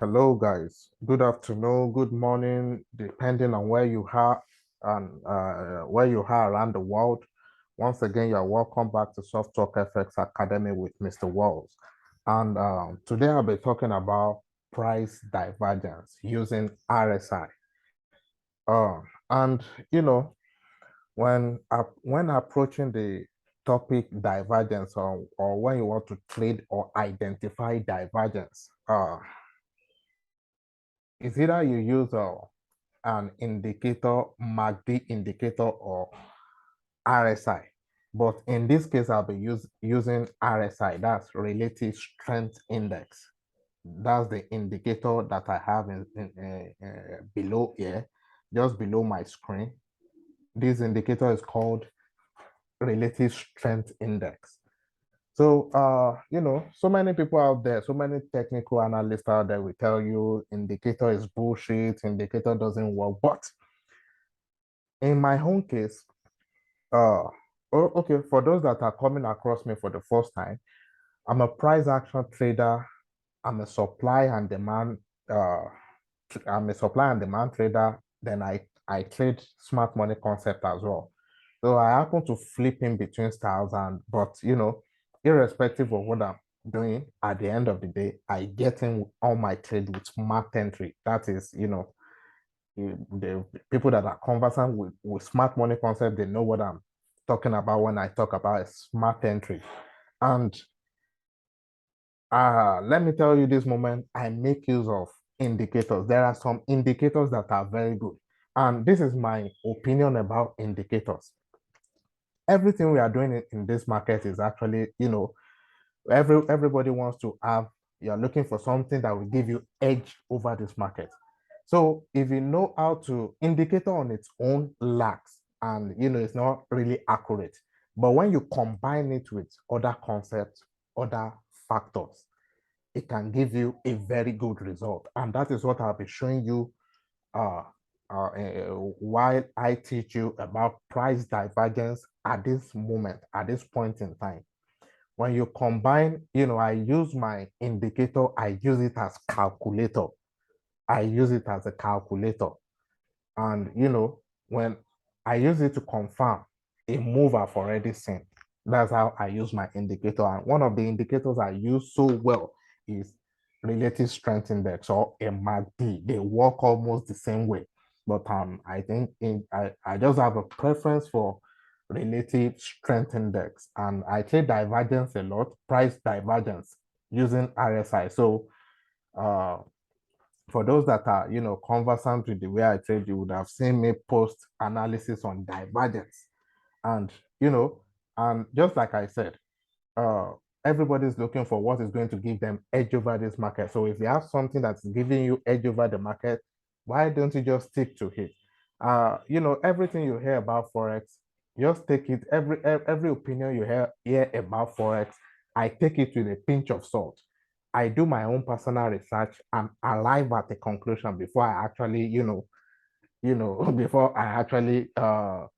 Hello, guys. Good afternoon, good morning, depending on where you are and where you are around the world. Once again, you're welcome back to Soft Talk FX Academy with Mr. Walls. And today I'll be talking about price divergence using RSI. And you know, when approaching the topic divergence or when you want to trade or identify divergence, it's either you use an indicator, MACD indicator, or RSI. But in this case, I'll be using RSI, that's Relative Strength Index. That's the indicator that I have below here, just below my screen. This indicator is called Relative Strength Index. So, so many people out there, so many technical analysts out there will tell you indicator is bullshit, indicator doesn't work. But in my own case, okay, for those that are coming across me for the first time, I'm a price action trader. I'm a supply and demand, uh, I'm a supply and demand trader. Then I trade smart money concept as well. So I happen to flip in between styles but irrespective of what I'm doing, at the end of the day, I get in all my trade with smart entry. That is, the people that are conversant with smart money concept, they know what I'm talking about when I talk about a smart entry. And let me tell you this moment, I make use of indicators. There are some indicators that are very good. And this is my opinion about indicators. Everything we are doing in this market is actually, everybody wants to have, you're looking for something that will give you edge over this market. So if you know how to, indicator on its own lacks and it's not really accurate. But when you combine it with other concepts, other factors, it can give you a very good result. And that is what I'll be showing you uh, while I teach you about price divergence at this moment, at this point in time. When you combine, I use my indicator, I use it as calculator. I use it as a calculator. And, when I use it to confirm a move I've already seen, that's how I use my indicator. And one of the indicators I use so well is Relative Strength Index or a MACD. They work almost the same way. But I think I just have a preference for Relative Strength Index. And I trade divergence a lot, price divergence using RSI. So uh, for those that are, conversant with the way I trade, you would have seen me post analysis on divergence. And, and just like I said, uh, everybody's looking for what is going to give them edge over this market. So if you have something that's giving you edge over the market, why don't you just stick to it? Everything you hear about Forex, just take it, every opinion you hear about Forex, I take it with a pinch of salt. I do my own personal research and arrive at a conclusion before I actually, before I actually know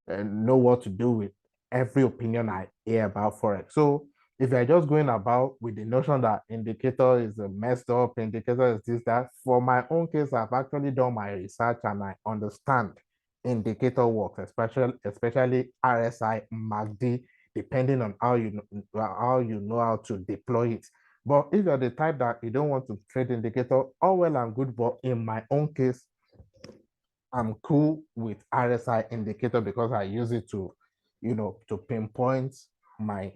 what to do with every opinion I hear about Forex. So if you're just going about with the notion that indicator is a messed up, indicator is this, that, for my own case, I've actually done my research and I understand indicator works, especially RSI, MACD, depending on how you know how to deploy it. But if you're the type that you don't want to trade indicator, all well and good, but in my own case, I'm cool with RSI indicator because I use it to, to pinpoint my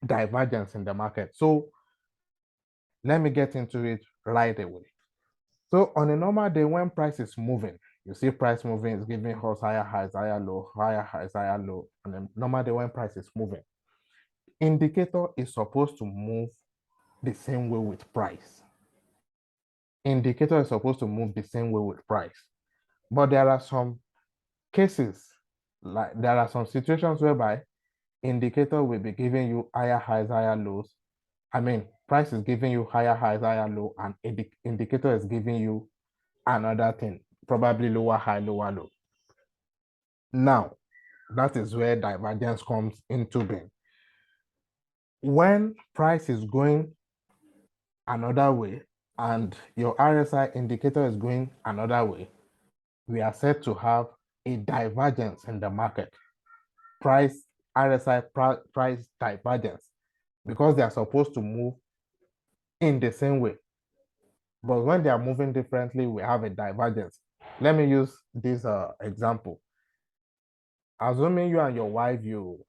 divergence in the market. So let me get into it right away. So on a normal day, when price is moving, you see price moving is giving us higher highs, higher low, higher highs, higher low. On a normal day when price is moving, indicator is supposed to move the same way with price. Indicator is supposed to move the same way with price. But there are some cases, like there are some situations whereby indicator will be giving you higher highs, higher lows. I mean, price is giving you higher highs, higher low, and indicator is giving you another thing, probably lower high, lower low. Now, that is where divergence comes into being. When price is going another way and your RSI indicator is going another way, we are said to have a divergence in the market. Price RSI price divergence, because they are supposed to move in the same way. But when they are moving differently, we have a divergence. Let me use this example. Assuming you and your wife, you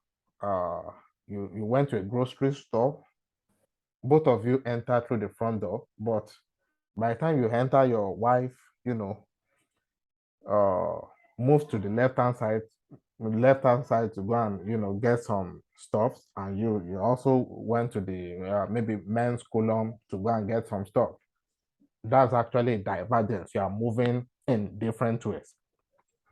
went to a grocery store, both of you enter through the front door, but by the time you enter, your wife, uh, moves to the left hand side to go and get some stuff, and you also went to the maybe men's column to go and get some stuff. That's actually a divergence. You are moving in different ways.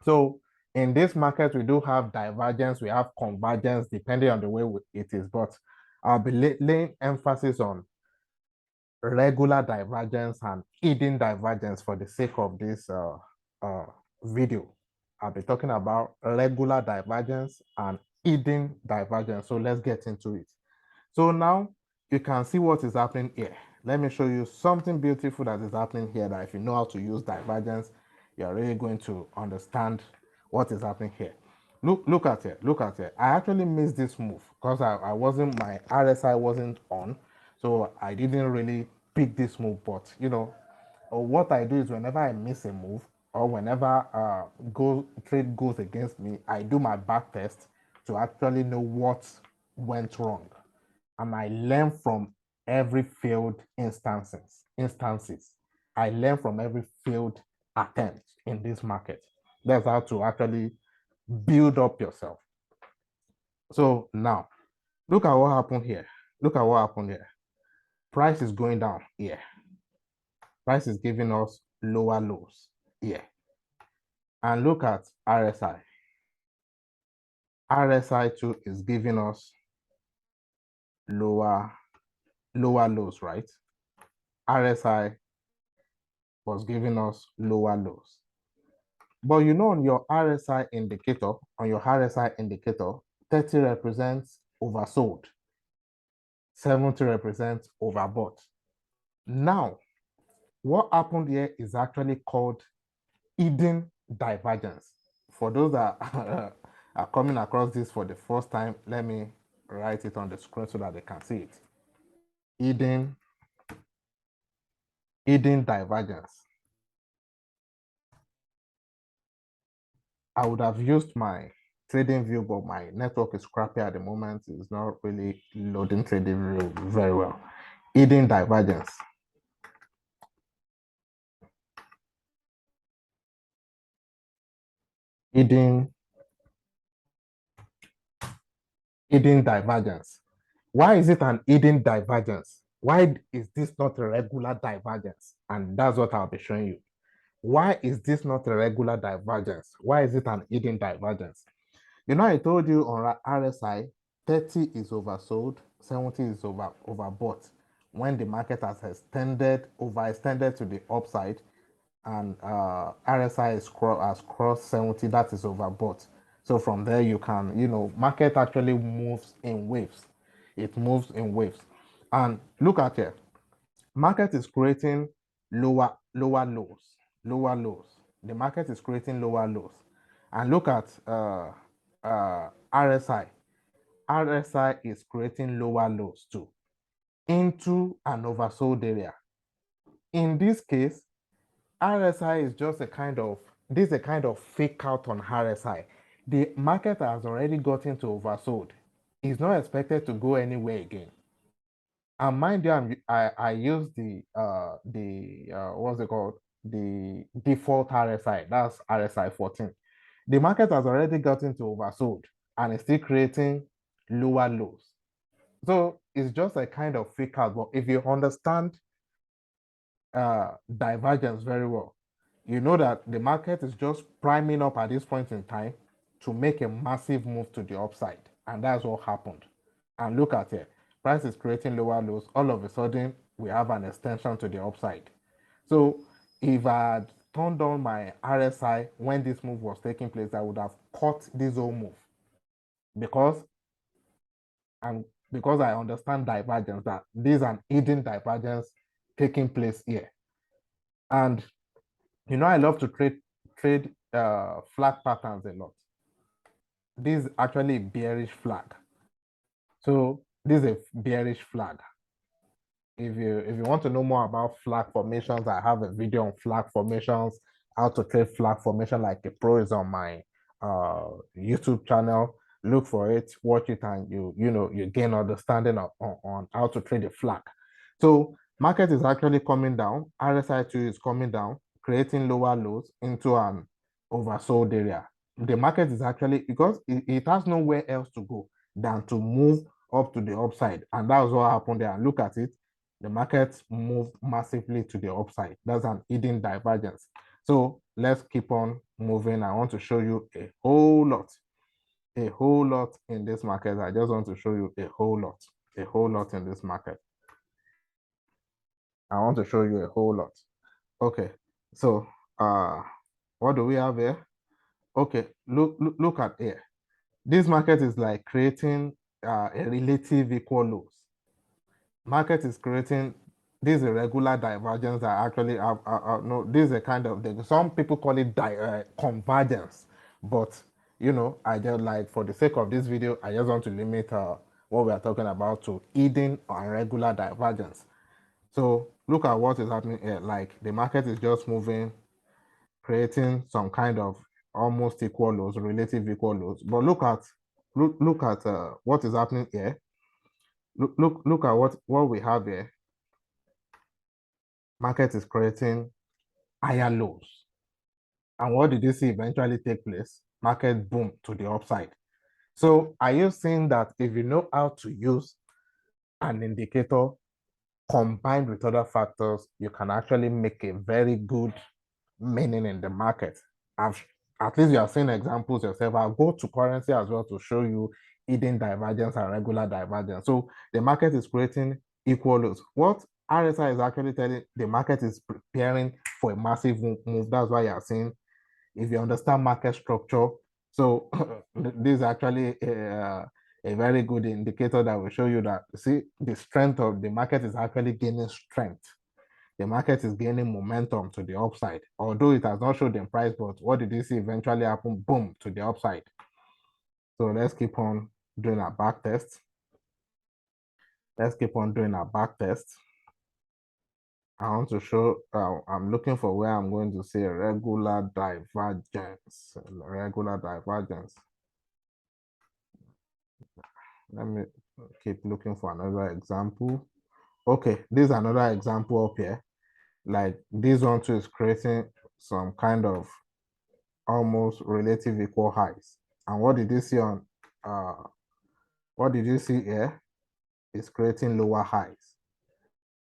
So in this market, we do have divergence, we have convergence, depending on the way it is, but I'll be laying emphasis on regular divergence and hidden divergence for the sake of this video. I'll be talking about regular divergence and hidden divergence. So let's get into it. So now you can see what is happening here. Let me show you something beautiful that is happening here, that if you know how to use divergence, you're really going to understand what is happening here. Look at it. Look at it. I actually missed this move because my RSI wasn't on. So I didn't really pick this move. But what I do is whenever I miss a move, or whenever trade goes against me, I do my back test to actually know what went wrong. And I learn from every failed instances. I learn from every failed attempt in this market. That's how to actually build up yourself. So now, look at what happened here. Look at what happened here. Price is going down here. Price is giving us lower lows here. And look at RSI. RSI too is giving us lower lows, right? RSI was giving us lower lows. But on your RSI indicator, 30 represents oversold, 70 represents overbought. Now, what happened here is actually called hidden divergence. For those that are coming across this for the first time, let me write it on the screen so that they can see it. Hidden divergence. I would have used my trading view, but my network is crappy at the moment. It's not really loading trading view very well. Hidden divergence. Hidden divergence. Why is it an hidden divergence? Why is this not a regular divergence? And that's what I'll be showing you. Why is this not a regular divergence? Why is it an hidden divergence? I told you on RSI, 30 is oversold, 70 is overbought. When the market has overextended to the upside, and RSI has crossed 70, that is overbought. So from there, you can, market actually moves in waves. It moves in waves. And look at it. Market is creating lower lows. The market is creating lower lows. And look at RSI. RSI is creating lower lows too into an oversold area. In this case, RSI is just a kind of fake out on RSI. The market has already gotten to oversold. It's not expected to go anywhere again. And mind you, I use the what's it called? The default RSI. That's RSI 14. The market has already gotten to oversold and it's still creating lower lows. So it's just a kind of fake out. But if you understand divergence very well, you know that the market is just priming up at this point in time to make a massive move to the upside. And that's what happened. And look at it. Price is creating lower lows. All of a sudden, we have an extension to the upside. So if I had turned on my RSI when this move was taking place, I would have caught this whole move. Because I understand divergence, that this is an hidden divergence taking place here. And I love to trade flag patterns a lot. This is actually a bearish flag. So this is a bearish flag. If you want to know more about flag formations, I have a video on flag formations, how to trade flag formation like a pro is on my YouTube channel. Look for it, watch it, and you gain understanding on how to trade a flag. So market is actually coming down. RSI 2 is coming down, creating lower lows into an oversold area. The market is actually, because it has nowhere else to go than to move up to the upside, and that was what happened there. And look at it, the market moved massively to the upside. That's an hidden divergence. So let's keep on moving. I want to show you a whole lot in this market. I just want to show you a whole lot in this market. I want to show you a whole lot. Okay, so what do we have here? Okay, look at here. This market is like creating a relative equal lows. Market is creating this irregular divergence that actually no, this is a kind of, some people call it convergence, but I just, like, for the sake of this video, I just want to limit what we are talking about to hidden or irregular divergence. So look at what is happening here. Like, the market is just moving, creating some kind of almost equal lows, relative equal lows. But look at what is happening here. Look at what we have here. Market is creating higher lows. And what did you see eventually take place? Market boom to the upside. So are you seeing that if you know how to use an indicator combined with other factors, you can actually make a very good meaning in the market? At least you have seen examples yourself. I'll go to currency as well to show you hidden divergence and regular divergence. So the market is creating equal lows. What RSI is actually telling, the market is preparing for a massive move. That's why you're seeing, if you understand market structure. So this is actually a very good indicator that will show you that, see, the strength of the market is actually gaining strength. The market is gaining momentum to the upside, although it has not showed in price, but what did you see eventually happen? Boom, to the upside. So let's keep on doing our back test. Let's keep on doing our back test. I want to show, I'm looking for where I'm going to see a regular divergence. Regular divergence. Let me keep looking for another example. Okay, this is another example up here. Like, this one too is creating some kind of almost relative equal highs. And what did you see on what did you see here? Is creating lower highs.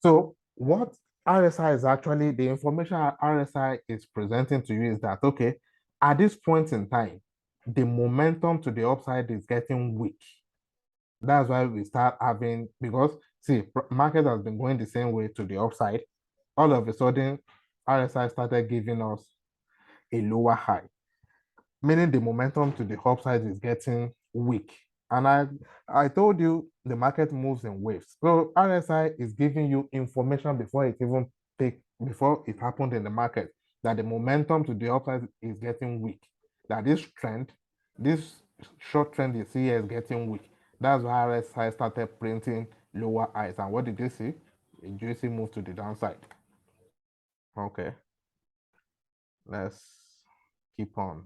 So what RSI is actually, the information RSI is presenting to you is that, okay, at this point in time, the momentum to the upside is getting weak. That's why we start having, because see, market has been going the same way to the upside. All of a sudden, RSI started giving us a lower high, meaning the momentum to the upside is getting weak. And I told you the market moves in waves. So RSI is giving you information before it happened in the market, that the momentum to the upside is getting weak. That this short trend you see here is getting weak. That's why RSI started printing lower highs. And what did you see? A juicy move to the downside. Okay. Let's keep on.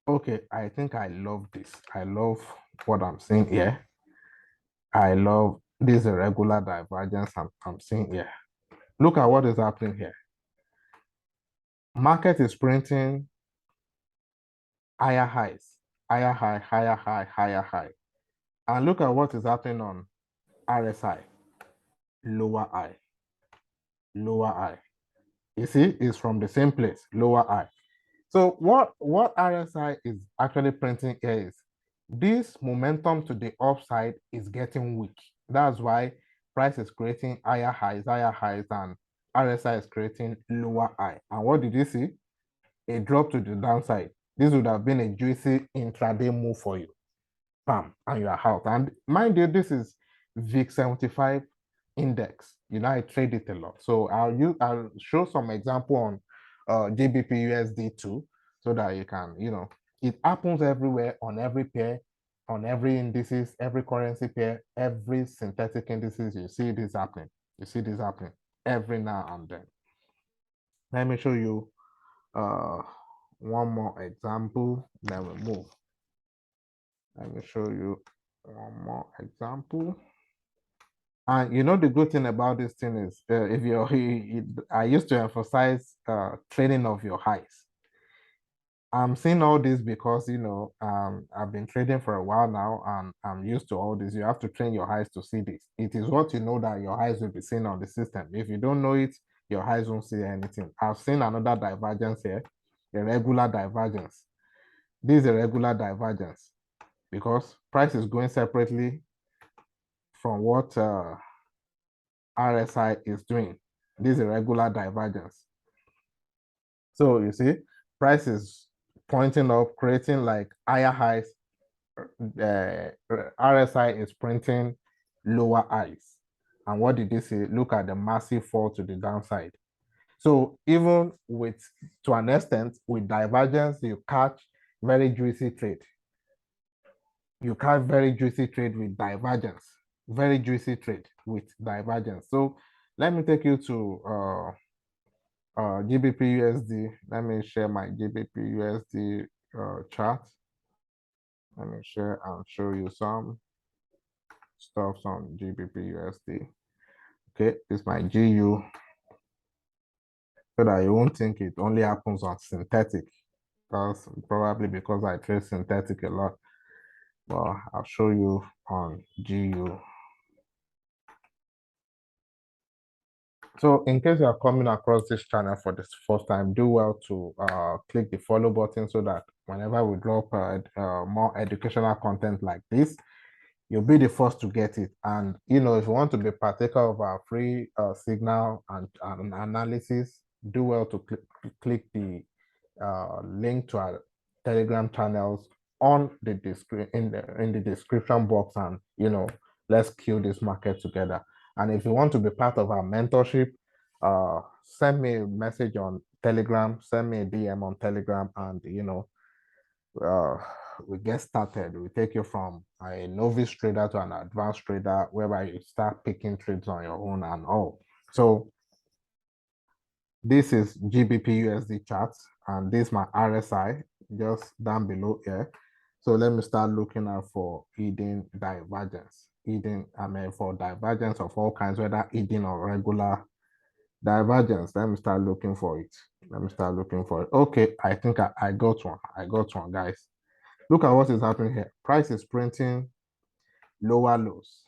Okay, I think I love this. I love what I'm seeing here. I love this irregular divergence I'm seeing here. Look at what is happening here. Market is printing higher highs, higher high, higher high, higher high. And look at what is happening on RSI. Lower high, lower high. You see, it's from the same place, lower high. So what RSI is actually printing here is this momentum to the upside is getting weak. That's why price is creating higher highs, and RSI is creating lower high. And what did you see? A drop to the downside. This would have been a juicy intraday move for you. Bam, and you are out. And mind you, this is VIX 75 index. I trade it a lot. So I'll show some example on GBP USD too, so that you can, it happens everywhere on every pair, on every indices, every currency pair, every synthetic indices. You see this happening. You see this happening every now and then. Let me show you one more example, then we move. Let me show you one more example. And the good thing about this thing is, if you're, I used to emphasize trading of your highs. I'm seeing all this because, I've been trading for a while now and I'm used to all this. You have to train your highs to see this. It is what you know that your highs will be seen on the system. If you don't know it, your highs won't see anything. I've seen another divergence here, a regular divergence. This is a regular divergence because price is going separately from what R.S.I is doing. This is a regular divergence. So you see, price is pointing up, creating like higher highs. R.S.I is printing lower highs. And what did you see? Look at the massive fall to the downside. So even to an extent, with divergence, you catch very juicy trade. You catch very juicy trade with divergence. Very juicy trade with divergence. So let me take you to GBP USD. Let me share my GBP USD chart. Let me share and show you some stuff on GBP USD. Okay, this is my GU, so that you won't think it only happens on synthetic. That's probably because I trade synthetic a lot. But I'll show you on GU. So in case you are coming across this channel for the first time, do well to click the follow button so that whenever we drop more educational content like this, you'll be the first to get it. And if you want to be partaker of our free signal and analysis, do well to click the link to our Telegram channels on the in the description box, and let's kill this market together. And if you want to be part of our mentorship, send me a message on Telegram, send me a DM on Telegram, and we get started. We take you from a novice trader to an advanced trader, whereby you start picking trades on your own and all. So this is GBP USD charts, and this is my RSI just down below here. So let me start looking out for hidden divergence. For divergence of all kinds, whether hidden or regular divergence. Let me start looking for it. Okay, I think I got one. Guys. Look at what is happening here. Price is printing lower lows.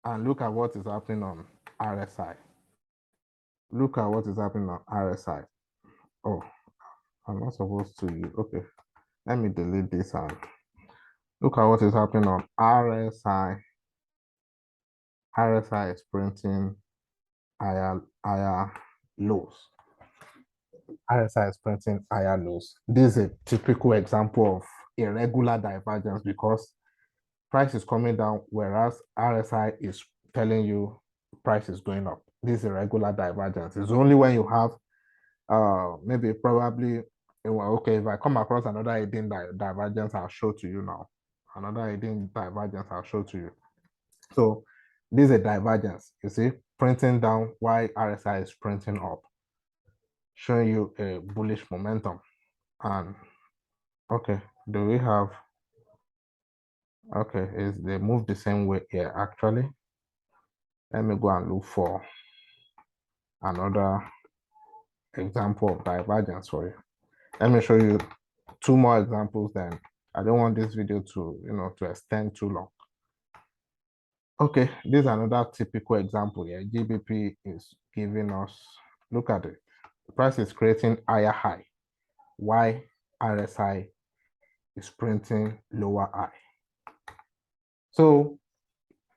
And look at what is happening on RSI. Look at what is happening on RSI. Oh, I'm not supposed to use. Okay, let me delete this and look at what is happening on RSI. RSI is printing higher lows. RSI is printing higher lows. This is a typical example of irregular divergence because price is coming down, whereas RSI is telling you price is going up. This is a regular divergence. It's only when you have maybe probably, okay, if I come across another hidden divergence, I'll show to you now. Another hidden divergence, I'll show to you. So this is a divergence, you see, printing down while RSI is printing up, showing you a bullish momentum. And okay, do we have, okay, they move the same way here actually. Let me go and look for another example of divergence for you. Let me show you two more examples, then I don't want this video to to extend too long. Okay, this is another typical example here. GBP is giving us, look at it. The price is creating higher high. Why RSI is printing lower high. So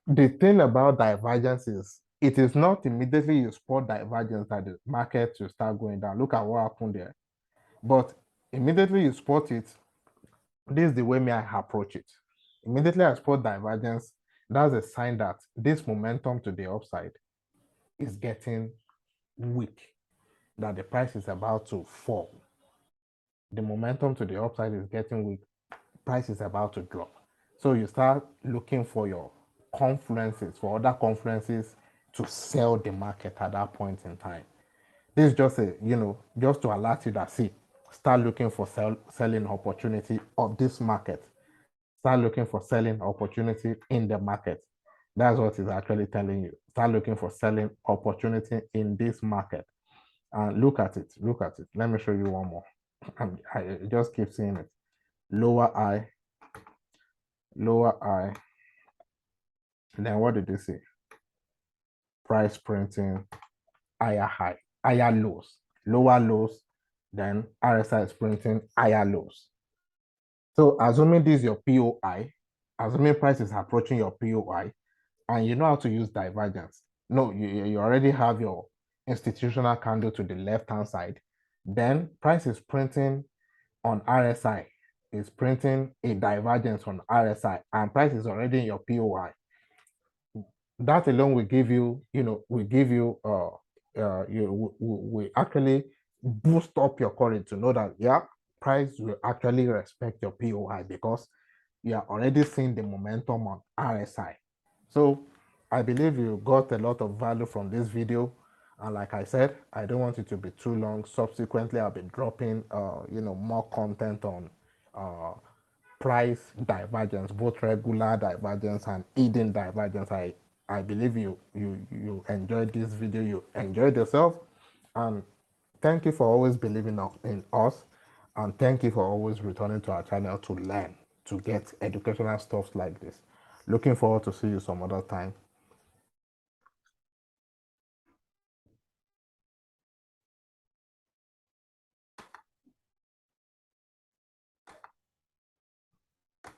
the thing about divergence is it is not immediately you spot divergence that the market will start going down. Look at what happened there. But immediately you spot it, this is the way I approach it. Immediately I spot divergence, that's a sign that this momentum to the upside is getting weak, that the price is about to fall. The momentum to the upside is getting weak, price is about to drop. So you start looking for your confluences, for other confluences to sell the market at that point in time. This is just just to alert you that, see, start looking for selling opportunity of this market. Start looking for selling opportunity in the market. That's what it's actually telling you. Start looking for selling opportunity in this market. And look at it. Look at it. Let me show you one more. I just keep seeing it. Lower high, lower high. And then what did they say? Price printing, higher high, higher lows, lower lows. Then RSI is printing higher lows. So assuming this is your POI, assuming price is approaching your POI, and you know how to use divergence. No, you already have your institutional candle to the left-hand side. Then price is printing on RSI, is printing a divergence on RSI, and price is already in your POI. That alone will give you, we actually boost up your courage to know that, yeah, price will actually respect your POI because you are already seeing the momentum on RSI. So I believe you got a lot of value from this video. And like I said, I don't want it to be too long. Subsequently, I'll be dropping, more content on price divergence, both regular divergence and hidden divergence. I believe you enjoyed this video, you enjoyed yourself, and thank you for always believing in us, and thank you for always returning to our channel to learn, to get educational stuff like this. Looking forward to see you some other time.